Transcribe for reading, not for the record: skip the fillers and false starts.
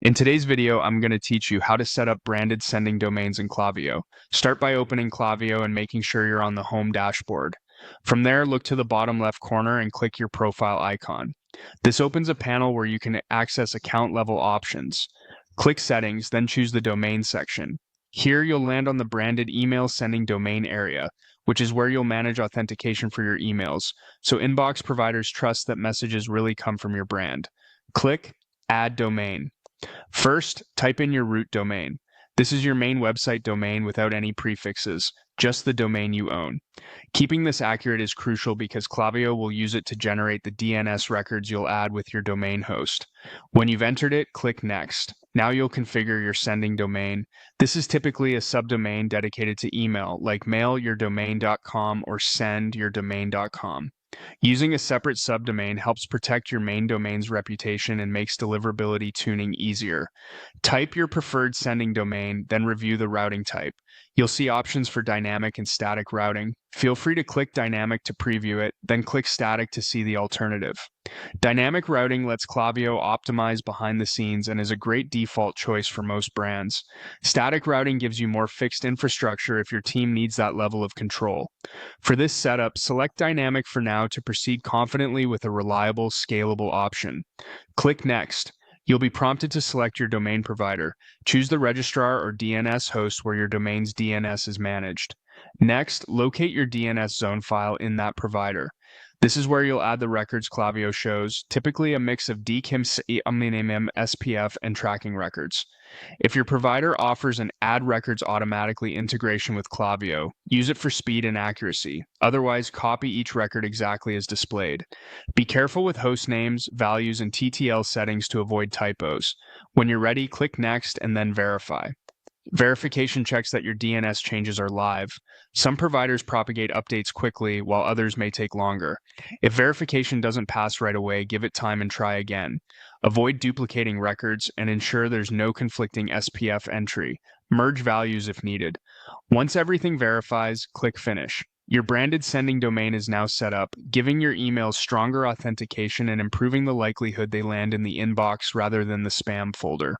In today's video, I'm going to teach you how to set up branded sending domains in Klaviyo. Start by opening Klaviyo and making sure you're on the home dashboard. From there, look to the bottom left corner and click your profile icon. This opens a panel where you can access account level options. Click Settings, then choose the Domain section. Here, you'll land on the branded email sending domain area, which is where you'll manage authentication for your emails, so inbox providers trust that messages really come from your brand. Click Add Domain. First, type in your root domain. This is your main website domain without any prefixes, just the domain you own. Keeping this accurate is crucial because Klaviyo will use it to generate the DNS records you'll add with your domain host. When you've entered it, click Next. Now you'll configure your sending domain. This is typically a subdomain dedicated to email, like mailyourdomain.com or sendyourdomain.com. Using a separate subdomain helps protect your main domain's reputation and makes deliverability tuning easier. Type your preferred sending domain, then review the routing type. You'll see options for dynamic and static routing. Feel free to click dynamic to preview it, then click static to see the alternative. Dynamic routing lets Klaviyo optimize behind the scenes and is a great default choice for most brands. Static routing gives you more fixed infrastructure if your team needs that level of control. For this setup, select dynamic for now to proceed confidently with a reliable, scalable option. Click Next. You'll be prompted to select your domain provider. Choose the registrar or DNS host where your domain's DNS is managed. Next, locate your DNS zone file in that provider. This is where you'll add the records Klaviyo shows, typically a mix of DKIM, SPF, and tracking records. If your provider offers an Add Records automatically integration with Klaviyo, use it for speed and accuracy. Otherwise, copy each record exactly as displayed. Be careful with host names, values, and TTL settings to avoid typos. When you're ready, click Next and then Verify. Verification checks that your DNS changes are live. Some providers propagate updates quickly, while others may take longer. If verification doesn't pass right away, give it time and try again. Avoid duplicating records and ensure there's no conflicting SPF entry. Merge values if needed. Once everything verifies, click Finish. Your branded sending domain is now set up, giving your emails stronger authentication and improving the likelihood they land in the inbox rather than the spam folder.